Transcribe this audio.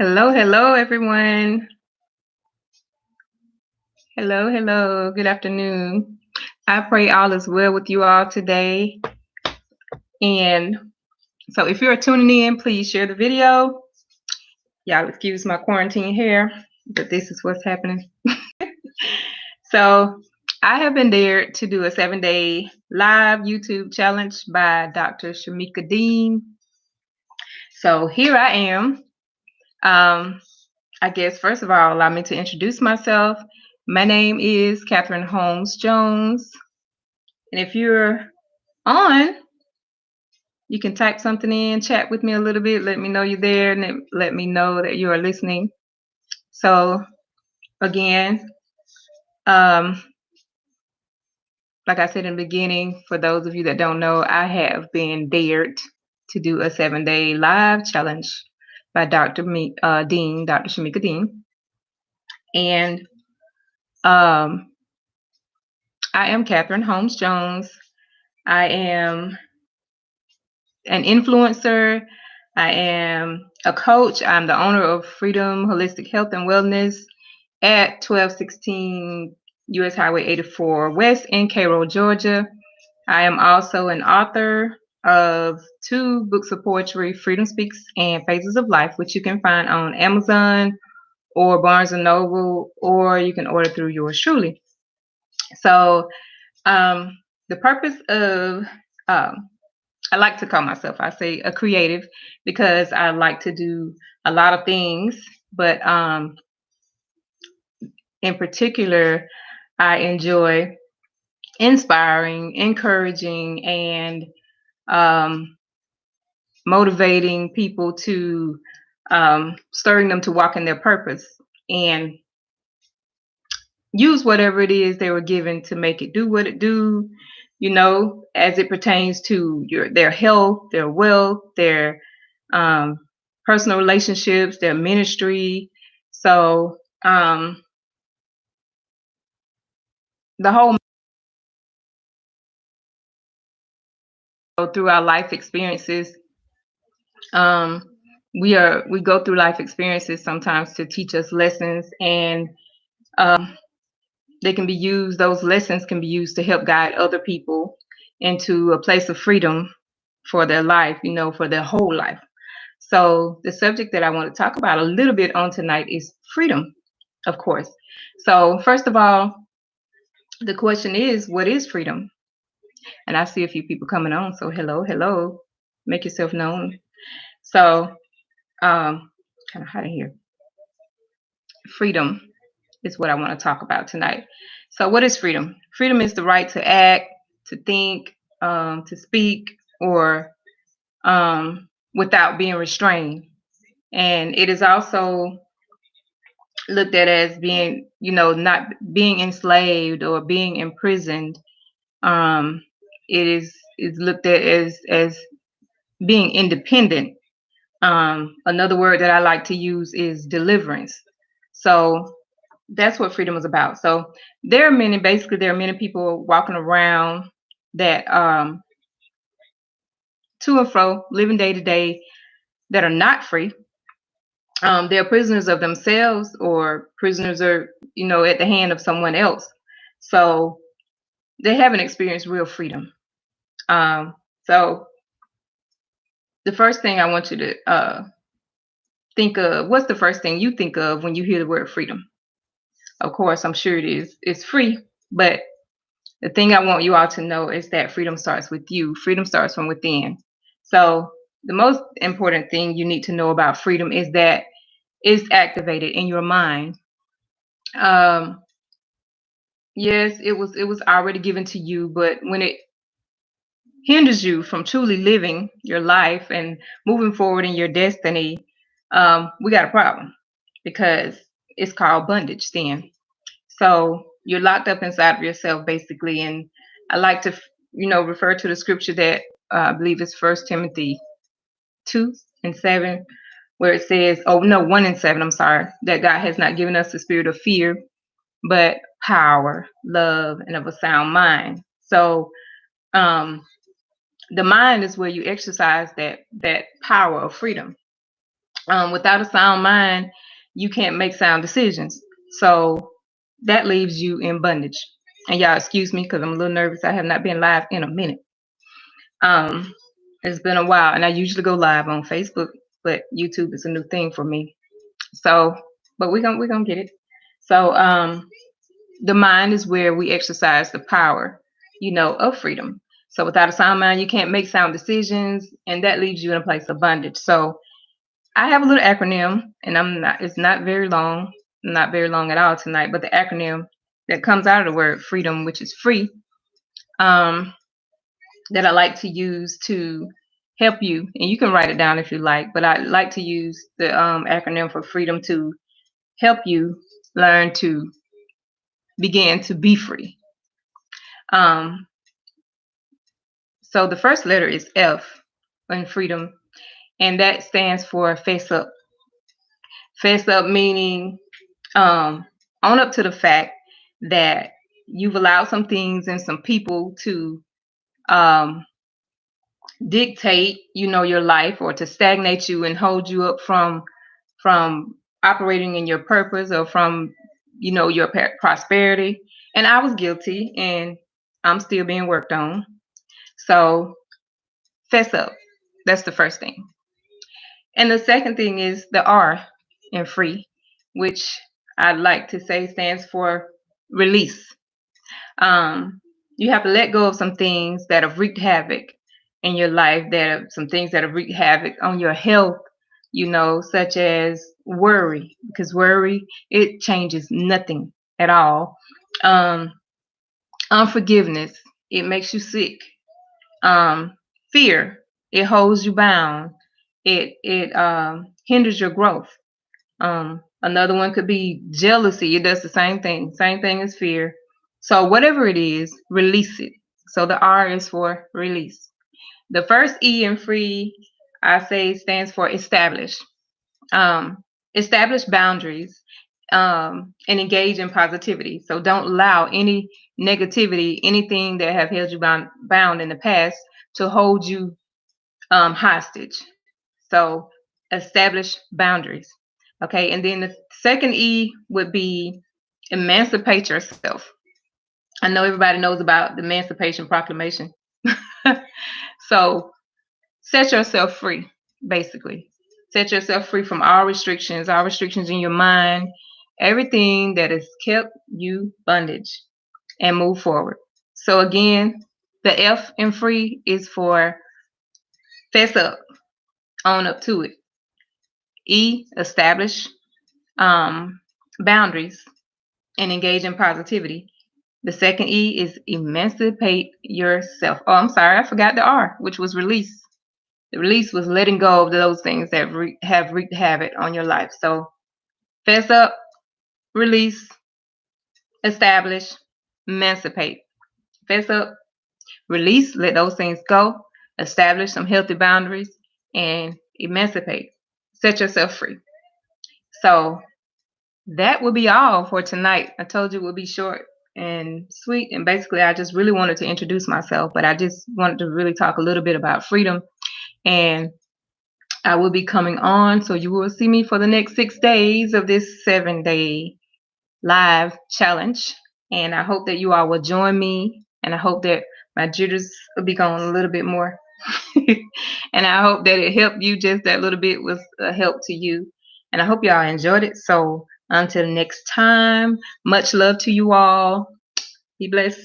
Hello, hello, everyone. Hello, hello. Good afternoon. I pray all is well with you all today. And so, if you're tuning in, please share the video. Y'all excuse my quarantine hair, but this is what's happening. So, I have been dared to do a 7-day live YouTube challenge by Dr. Shamika Dean. So, here I am. Um, I guess, first of all, allow me to introduce myself. My name is Katherine Holmes Jones. And if you're on, you can type something in, chat with me a little bit, let me know you're there, and let me know that you are listening. So, again, um, like I said in the beginning, for those of you that don't know, I have been dared to do a 7-day live challenge by Dr. Dean, Dr. Shamika Dean. And I am Katherine Holmes Jones. I am an influencer. I am a coach. I'm the owner of Freedom Holistic Health and Wellness at 1216 US Highway 84 West in Cairo, Georgia. I am also an author of 2 books of poetry, Freedom Speaks and Phases of Life, which you can find on Amazon or Barnes & Noble, or you can order through yours truly. So the purpose of I like to call myself, I say, a creative, because I like to do a lot of things, but in particular, I enjoy inspiring, encouraging, and motivating people to stirring them to walk in their purpose and use whatever it is they were given to make it do what it do, as it pertains to their health, their wealth, their um, personal relationships, their ministry. So the whole through our life experiences, um, we go through life experiences sometimes to teach us lessons, and they can be used. Those lessons can be used to help guide other people into a place of freedom for their life, for their whole life. So the subject that I want to talk about a little bit on tonight is freedom, of course. So first of all, the question is, what is freedom? And I see a few people coming on. So hello, hello, make yourself known. So kind of hot in here. Freedom is what I want to talk about tonight. So what is freedom? Freedom is the right to act, to think, to speak, or without being restrained. And it is also looked at as being, not being enslaved or being imprisoned. Um, it is looked at as being independent. Another word that I like to use is deliverance. So that's what freedom is about. So there are many people walking around that to and fro, living day to day, that are not free. They're prisoners of themselves, or prisoners are, at the hand of someone else. So they haven't experienced real freedom. So the first thing I want you to think of, what's the first thing you think of when you hear the word freedom? Of course, I'm sure it's free, but the thing I want you all to know is that freedom starts with you. Freedom starts from within. So the most important thing you need to know about freedom is that it's activated in your mind. Yes, it was already given to you, but when it hinders you from truly living your life and moving forward in your destiny, we got a problem, because it's called bondage then. So you're locked up inside of yourself, basically. And I like to, refer to the scripture that I believe is 1 Timothy 2:7, where it says, oh no, 1:7, I'm sorry, that God has not given us the spirit of fear, but power, love, and of a sound mind. So the mind is where you exercise that power of freedom. Without a sound mind, you can't make sound decisions. So that leaves you in bondage. And y'all, excuse me because I'm a little nervous. I have not been live in a minute. Um, it's been a while, and I usually go live on Facebook, but YouTube is a new thing for me. So, but we're gonna get it. So, the mind is where we exercise the power, of freedom. So, without a sound mind, you can't make sound decisions, and that leaves you in a place of bondage. So, I have a little acronym, and it's not very long, not very long at all tonight, but the acronym that comes out of the word freedom, which is free, um, that I like to use to help you, and you can write it down if you like, but I like to use the acronym for freedom to help you learn to begin to be free. Um, so the first letter is F in freedom, and that stands for face up. Face up meaning own up to the fact that you've allowed some things and some people to um, dictate, your life, or to stagnate you and hold you up from operating in your purpose, or from, your prosperity. And I was guilty, and I'm still being worked on. So fess up. That's the first thing. And the second thing is the R in free, which I'd like to say stands for release. Um, you have to let go of some things that have wreaked havoc in your life, some things that have wreaked havoc on your health, such as worry, because worry, it changes nothing at all. Um, Unforgiveness, it makes you sick. Um, Fear, it holds you bound. It hinders your growth. Another one could be jealousy. It does the same thing as fear. So whatever it is, release it. So the R is for release. The first E in free, I say, stands for establish. Establish boundaries, and engage in positivity. So don't allow any negativity, anything that have held you bound in the past, to hold you hostage. So establish boundaries. Okay, and then the second E would be emancipate yourself. I know everybody knows about the Emancipation Proclamation. So set yourself free, basically. Set yourself free from all restrictions in your mind, everything that has kept you bondage, and move forward. So again, the F in free is for fess up, own up to it. E, establish boundaries and engage in positivity. The second E is emancipate yourself. Oh, I'm sorry, I forgot the R, which was release. The release was letting go of those things that have wreaked havoc on your life. So fess up, release, establish, emancipate. Fess up, release, let those things go, establish some healthy boundaries, and emancipate. Set yourself free. So that will be all for tonight. I told you it would be short and sweet. And basically, I just really wanted to introduce myself, but I just wanted to really talk a little bit about freedom. And I will be coming on, so you will see me for the next 6 days of this 7-day live challenge. And I hope that you all will join me. And I hope that my jitters will be going a little bit more. And I hope that it helped you, just that little bit was a help to you. And I hope y'all enjoyed it. So until next time, much love to you all. Be blessed.